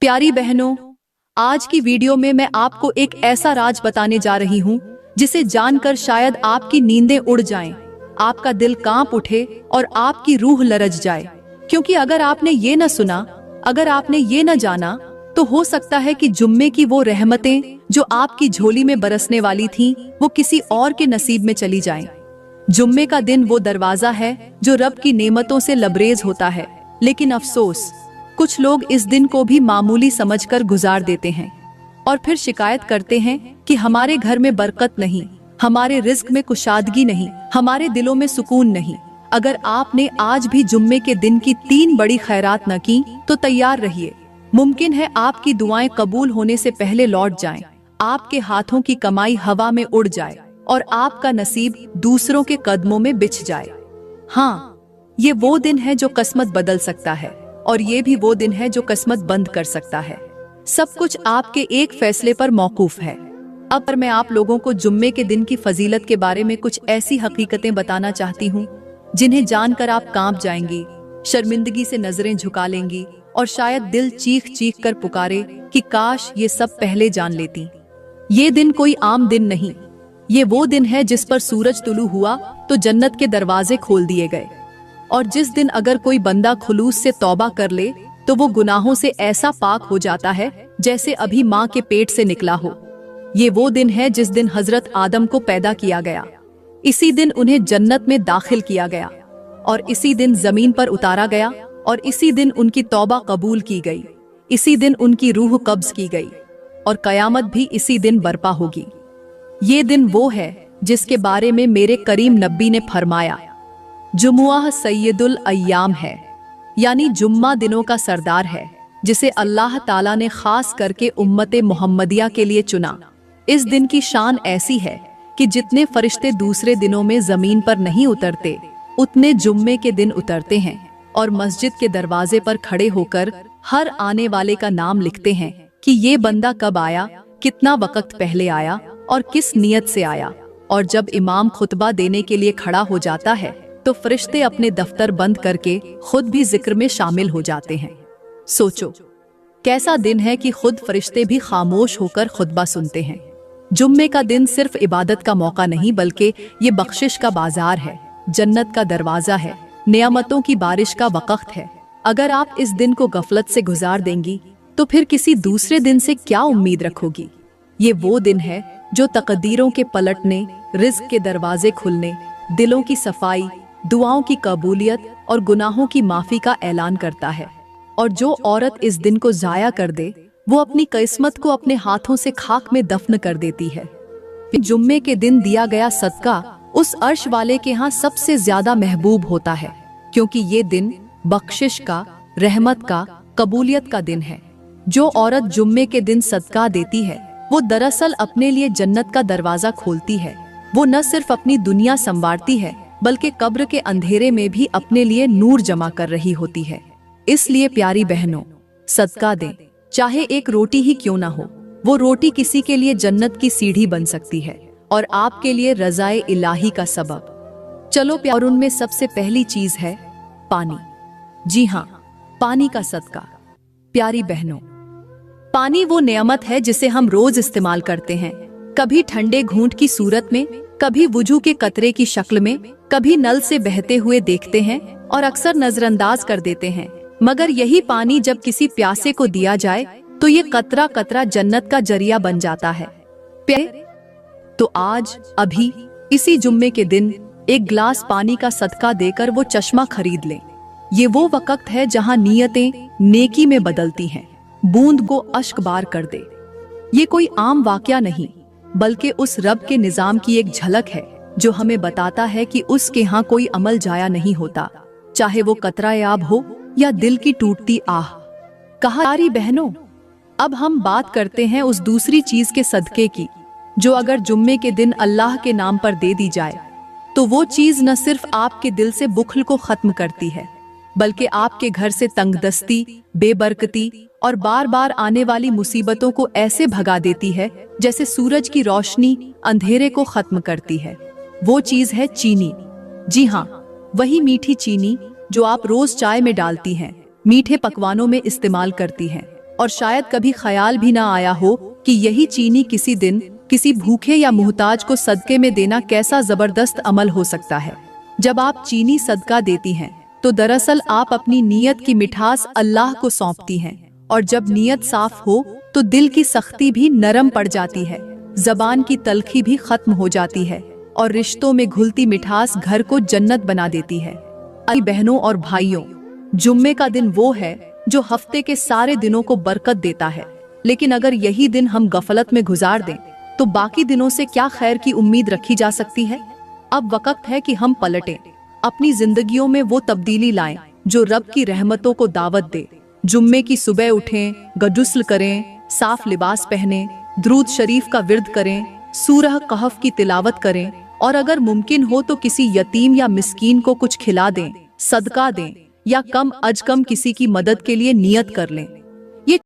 प्यारी बहनों, आज की वीडियो में मैं आपको एक ऐसा राज बताने जा रही हूँ जिसे जानकर शायद आपकी नींदें उड़ जाएं, आपका दिल कांप उठे और आपकी रूह लरज जाए। क्योंकि अगर आपने ये न सुना, अगर आपने ये न जाना, तो हो सकता है कि जुम्मे की वो रहमतें जो आपकी झोली में बरसने वाली थीं, वो किसी और के नसीब में चली जाएं। जुम्मे का दिन वो दरवाजा है जो रब की नेमतों से लबरेज होता है, लेकिन अफसोस कुछ लोग इस दिन को भी मामूली समझकर गुजार देते हैं और फिर शिकायत करते हैं कि हमारे घर में बरकत नहीं, हमारे रिज्क में कुशादगी नहीं, हमारे दिलों में सुकून नहीं। अगर आपने आज भी जुम्मे के दिन की 3 बड़ी खैरात न की तो तैयार रहिए। मुमकिन है आपकी दुआएं कबूल होने से पहले लौट जाएं, आपके हाथों की कमाई हवा में उड़ जाए और आपका नसीब दूसरों के कदमों में बिछ जाए। हाँ, ये वो दिन है जो किस्मत बदल सकता है और ये भी वो दिन है जो किस्मत बंद कर सकता है। सब कुछ आपके एक फैसले पर मौकूफ है। अब पर मैं आप लोगों को जुम्मे के दिन की फजीलत के बारे में कुछ ऐसी हकीकतें बताना चाहती हूँ जिन्हें जानकर आप कांप जाएंगी, शर्मिंदगी से नजरें झुका लेंगी और शायद दिल चीख चीख कर पुकारे कि काश ये सब पहले जान लेती। ये दिन कोई आम दिन नहीं, ये वो दिन है जिस पर सूरज तुलू हुआ तो जन्नत के दरवाजे खोल दिए गए, और जिस दिन अगर कोई बंदा खुलूस से तौबा कर ले तो वो गुनाहों से ऐसा पाक हो जाता है जैसे अभी माँ के पेट से निकला हो। ये वो दिन है जिस दिन हजरत आदम को पैदा किया गया, इसी दिन उन्हें जन्नत में दाखिल किया गया और इसी दिन जमीन पर उतारा गया और इसी दिन उनकी तौबा कबूल की गई, इसी दिन उनकी रूह कब्ज की गई और कयामत भी इसी दिन बर्पा होगी। ये दिन वो है जिसके बारे में मेरे करीम नबी ने फरमाया, जुमुआ सैयदुल अय्याम है, यानी जुम्मा दिनों का सरदार है जिसे अल्लाह ताला ने खास करके उम्मते मोहम्मदिया के लिए चुना। इस दिन की शान ऐसी है कि जितने फरिश्ते दूसरे दिनों में जमीन पर नहीं उतरते, उतने जुम्मे के दिन उतरते हैं और मस्जिद के दरवाजे पर खड़े होकर हर आने वाले का नाम लिखते हैं कि ये बंदा कब आया, कितना वक्त पहले आया और किस नियत से आया। और जब इमाम खुतबा देने के लिए खड़ा हो जाता है तो फरिश्ते अपने दफ्तर बंद करके खुद भी जिक्र में शामिल हो जाते हैं। सोचो कैसा दिन है कि खुद फरिश्ते भी खामोश होकर खुतबा सुनते हैं। जुम्मे का दिन सिर्फ इबादत का मौका नहीं बल्कि ये बख्शिश का बाजार है, जन्नत का दरवाजा है, नियामतों की बारिश का वक्त है। अगर आप इस दिन को गफलत से गुजार देंगी तो फिर किसी दूसरे दिन से क्या उम्मीद रखोगी। ये वो दिन है जो तकदीरों के पलटने, रिज्क के दरवाजे खुलने, दिलों की सफाई, दुआओं की कबूलियत और गुनाहों की माफी का ऐलान करता है। और जो औरत इस दिन को जाया कर दे वो अपनी किस्मत को अपने हाथों से खाक में दफन कर देती है। जुम्मे के दिन दिया गया सदका उस अर्श वाले के यहाँ सबसे ज्यादा महबूब होता है, क्योंकि ये दिन बख्शिश का, रहमत का, कबूलियत का दिन है। जो औरत जुम्मे के दिन सदका देती है वो दरअसल अपने लिए जन्नत का दरवाजा खोलती है। वो न सिर्फ अपनी दुनिया संवारती है बल्कि कब्र के अंधेरे में भी अपने लिए नूर जमा कर रही होती है। इसलिए प्यारी बहनों, सदका दें, चाहे एक रोटी ही क्यों ना हो। वो रोटी किसी के लिए जन्नत की सीढ़ी बन सकती है और आपके लिए रज़ाए इलाही का सबब। चलो प्यार, उनमें सबसे पहली चीज है पानी। जी हाँ, पानी का सदका। प्यारी बहनों, पानी वो नेमत है जिसे हम रोज इस्तेमाल करते हैं, कभी ठंडे घूंट की सूरत में, कभी वुजू के कतरे की शक्ल में, कभी नल से बहते हुए देखते हैं और अक्सर नजरअंदाज कर देते हैं। मगर यही पानी जब किसी प्यासे को दिया जाए तो ये कतरा कतरा जन्नत का जरिया बन जाता है। तो आज अभी इसी जुम्मे के दिन एक गिलास पानी का सदका देकर वो चश्मा खरीद लें। ये वो वक्त है जहां नियतें नेकी में बदलती हैं, बूंद को अश्क बार कर दे। ये कोई आम वाकया नहीं बल्कि उस रब के निजाम की एक झलक है जो हमें बताता है कि उसके यहाँ कोई अमल जाया नहीं होता, चाहे वो कतरा याब हो या दिल की टूटती आह। प्यारी बहनों, अब हम बात करते हैं उस दूसरी चीज के सदके की जो अगर जुम्मे के दिन अल्लाह के नाम पर दे दी जाए तो वो चीज न सिर्फ आपके दिल से बुखल को खत्म करती है बल्कि आपके घर से तंगदस्ती, बेबरकती और बार बार आने वाली मुसीबतों को ऐसे भगा देती है जैसे सूरज की रोशनी अंधेरे को खत्म करती है। वो चीज है चीनी। जी हाँ, वही मीठी चीनी जो आप रोज चाय में डालती हैं, मीठे पकवानों में इस्तेमाल करती हैं, और शायद कभी ख्याल भी ना आया हो कि यही चीनी किसी दिन किसी भूखे या मुहताज को सदके में देना कैसा जबरदस्त अमल हो सकता है। जब आप चीनी सदका देती हैं तो दरअसल आप अपनी नीयत की मिठास अल्लाह को सौंपती हैं, और जब नीयत साफ हो तो दिल की सख्ती भी नरम पड़ जाती है, जबान की तलखी भी खत्म हो जाती है और रिश्तों में घुलती मिठास घर को जन्नत बना देती है। अली बहनों और भाइयों, जुम्मे का दिन वो है जो हफ्ते के सारे दिनों को बरकत देता है, लेकिन अगर यही दिन हम गफलत में गुजार दें तो बाकी दिनों से क्या खैर की उम्मीद रखी जा सकती है। अब वक्त है कि हम पलटें, अपनी जिंदगियों में वो तब्दीली लाएं जो रब की रहमतों को दावत दे। जुम्मे की सुबह उठें, गुस्ल करें, साफ लिबास पहनें, दुरूद शरीफ का विर्द करें, सूरह कहफ की तिलावत करें और अगर मुमकिन हो तो किसी यतीम या मिस्कीन को कुछ खिला दें, सदका दें या कम अज कम किसी की मदद के लिए नियत कर लें।